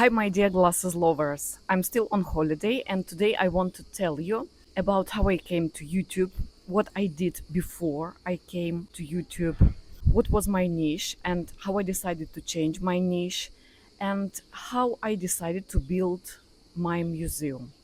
Hi, my dear glasses lovers. I'm still on holiday, and today I want to tell you about how I came to YouTube, what I did before I came to YouTube, what was my niche, and how I decided to change my niche, and how I decided to build my museum.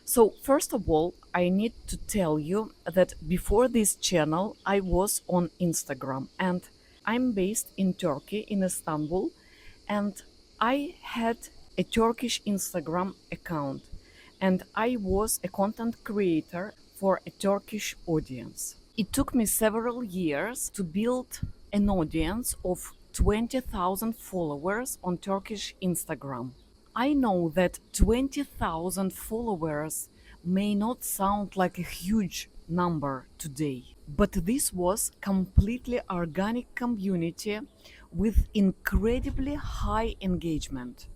So, first of all, I need to tell you that before this channel, I was on Instagram, and I'm based in Turkey, in Istanbul, and I had a Turkish Instagram account, and I was a content creator for a Turkish audience. It took me several years to build an audience of 20,000 followers on Turkish Instagram. I know that 20,000 followers may not sound like a huge number today, but this was completely organic community with incredibly high engagement.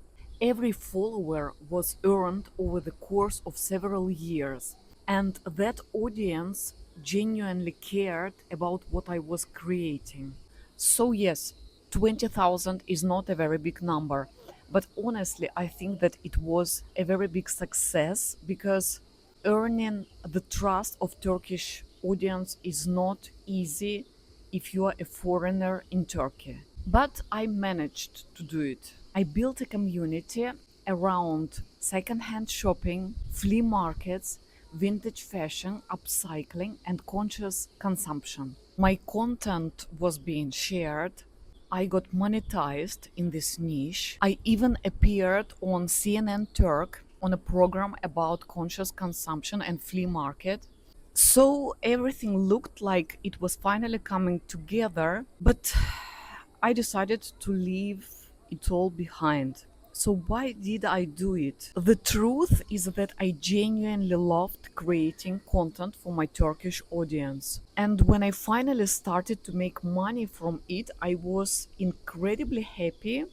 Every follower was earned over the course of several years, and that audience genuinely cared about what I was creating. So, yes, 20,000 is not a very big number, but honestly, I think that it was a very big success because earning the trust of Turkish audience is not easy if you are a foreigner in Turkey. But I managed to do it. I built a community around second-hand shopping, flea markets, vintage fashion, upcycling, and conscious consumption. My content was being shared. I got monetized in this niche. I even appeared on CNN Turk on a program about conscious consumption and flea market. So everything looked like it was finally coming together, but I decided to leave it all behind. So, why did I do it? The truth is that I genuinely loved creating content for my Turkish audience. And when I finally started to make money from it, I was incredibly happy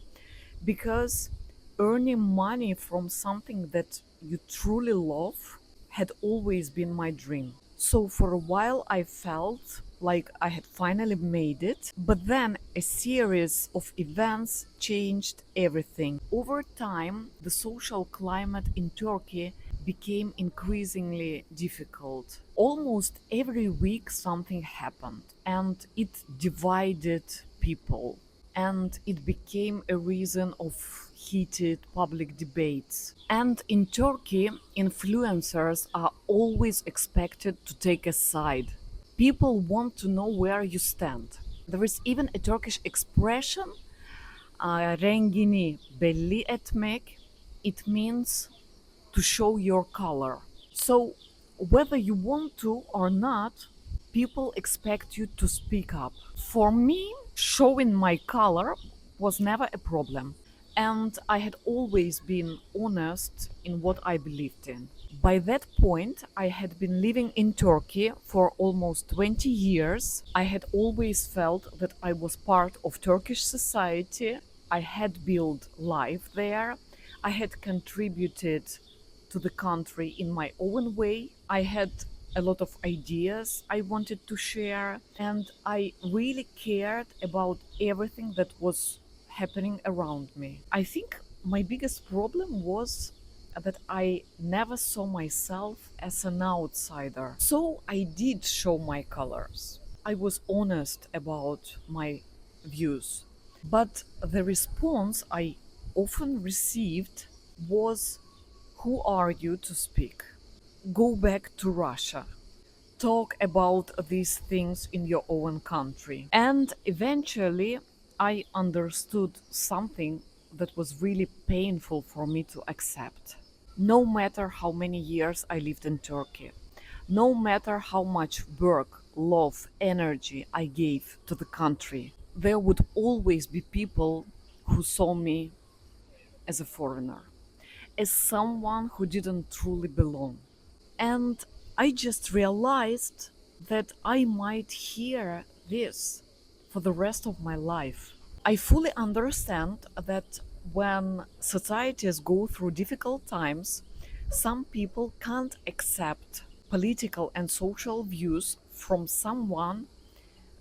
because earning money from something that you truly love had always been my dream. So for a while, I felt like I had finally made it, but then a series of events changed everything. Over time, the social climate in Turkey became increasingly difficult. Almost every week, something happened, and it divided people, and it became a reason of heated public debates. And in Turkey, influencers are always expected to take a side. People want to know where you stand. There is even a Turkish expression, rengini belli etmek. It means to show your color. So, whether you want to or not, people expect you to speak up. For me, showing my color was never a problem, and I had always been honest in what I believed in. By that point, I had been living in Turkey for almost 20 years. I had always felt that I was part of Turkish society. I had built life there. I had contributed to the country in my own way. I had a lot of ideas I wanted to share, and I really cared about everything that was happening around me. I think my biggest problem was that I never saw myself as an outsider. So I did show my colors. I was honest about my views. But the response I often received was, "Who are you to speak? Go back to Russia. Talk about these things in your own country." And eventually, I understood something that was really painful for me to accept. No matter how many years I lived in Turkey, no matter how much work, love, energy I gave to the country, there would always be people who saw me as a foreigner, as someone who didn't truly belong. And I just realized that I might hear this for the rest of my life. I fully understand that when societies go through difficult times, some people can't accept political and social views from someone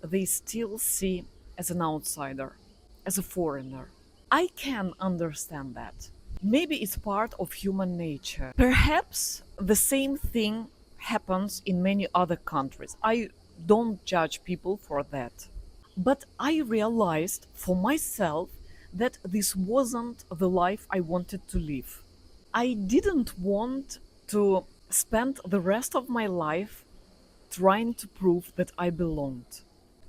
they still see as an outsider, as a foreigner. I can understand that. Maybe it's part of human nature. Perhaps the same thing happens in many other countries. I don't judge people for that. But I realized for myself that this wasn't the life I wanted to live. I didn't want to spend the rest of my life trying to prove that I belonged.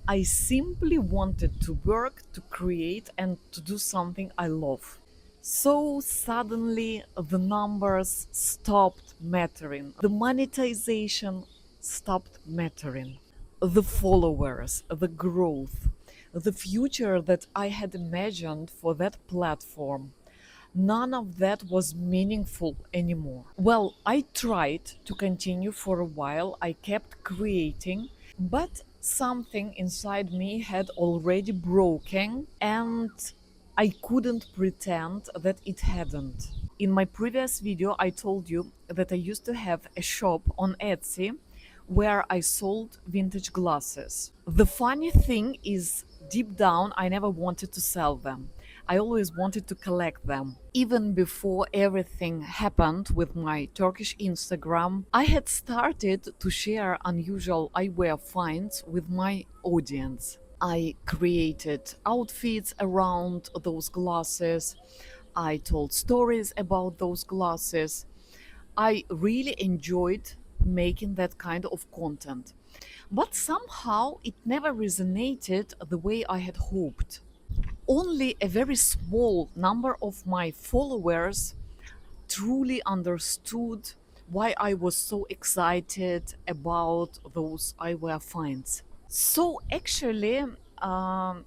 I simply wanted to work, to create, and to do something I love. So suddenly the numbers stopped mattering. The monetization stopped mattering. The followers, the growth, the future that I had imagined for that platform, none of that was meaningful anymore. Well, I tried to continue for a while. I kept creating, but something inside me had already broken, and I couldn't pretend that it hadn't. In my previous video, I told you that I used to have a shop on Etsy where I sold vintage glasses. The funny thing is, deep down, I never wanted to sell them. I always wanted to collect them. Even before everything happened with my Turkish Instagram, I had started to share unusual eyewear finds with my audience. I created outfits around those glasses. I told stories about those glasses. I really enjoyed making that kind of content. But somehow it never resonated the way I had hoped. Only a very small number of my followers truly understood why I was so excited about those eyewear finds. So actually, I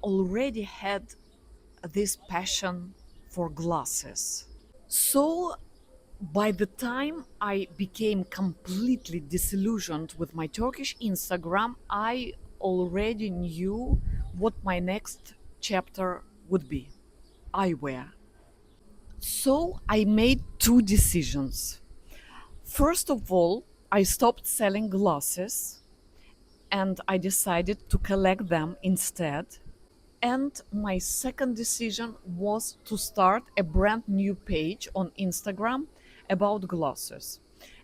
already had this passion for glasses. So by the time I became completely disillusioned with my Turkish Instagram, I already knew what my next chapter would be: eyewear. So I made two decisions. First of all, I stopped selling glasses and I decided to collect them instead. And my second decision was to start a brand new page on Instagram about glasses.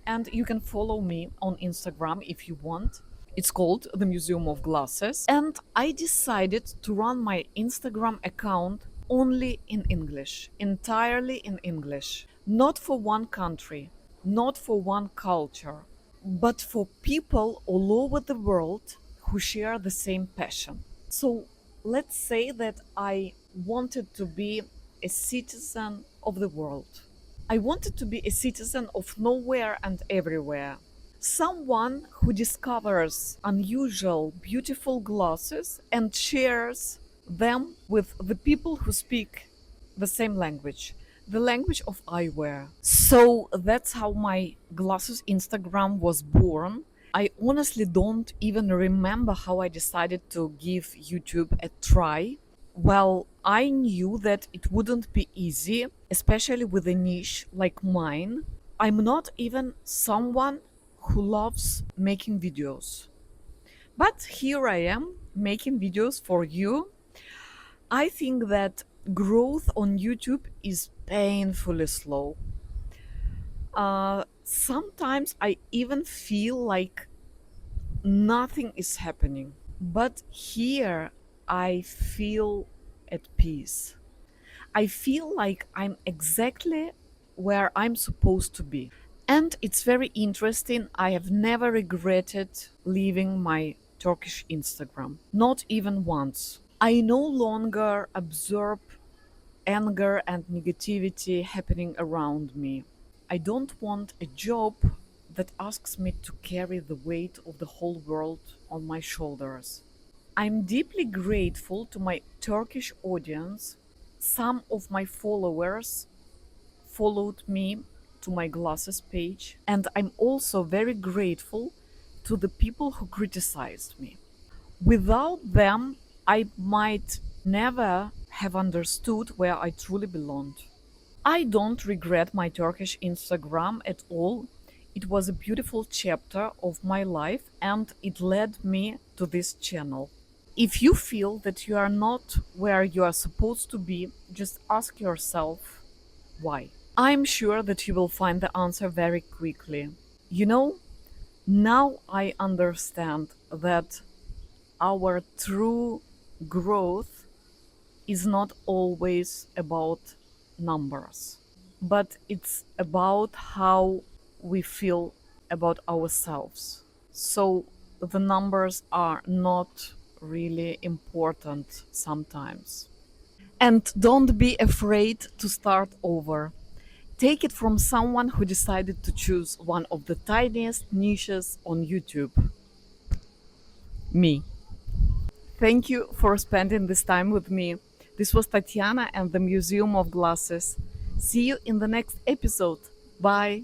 And you can follow me on Instagram if you want. It's called the Museum of Glasses. And I decided to run my Instagram account only in English, entirely in English. Not for one country, not for one culture, but for people all over the world who share the same passion. So let's say that I wanted to be a citizen of the world. I wanted to be a citizen of nowhere and everywhere. Someone who discovers unusual, beautiful glasses and shares them with the people who speak the same language, the language of eyewear. So that's how my glasses Instagram was born. I honestly don't even remember how I decided to give YouTube a try. Well, I knew that it wouldn't be easy, especially with a niche like mine. I'm not even someone who loves making videos. But here I am making videos for you. I think that growth on YouTube is painfully slow. Sometimes I even feel like nothing is happening. But here I feel at peace. I feel like I'm exactly where I'm supposed to be. And it's very interesting. I have never regretted leaving my Turkish Instagram, not even once. I no longer absorb anger and negativity happening around me. I don't want a job that asks me to carry the weight of the whole world on my shoulders. I'm deeply grateful to my Turkish audience. Some of my followers followed me to my glasses page, and I'm also very grateful to the people who criticized me. Without them, I might never have understood where I truly belonged. I don't regret my Turkish Instagram at all. It was a beautiful chapter of my life and it led me to this channel. If you feel that you are not where you are supposed to be, just ask yourself why. I'm sure that you will find the answer very quickly. You know, now I understand that our true growth is not always about numbers, but it's about how we feel about ourselves. So the numbers are not really important sometimes. And don't be afraid to start over. Take it from someone who decided to choose one of the tiniest niches on YouTube, me. Thank you for spending this time with me. This was Tatiana and the Museum of Glasses. See you in the next episode. Bye.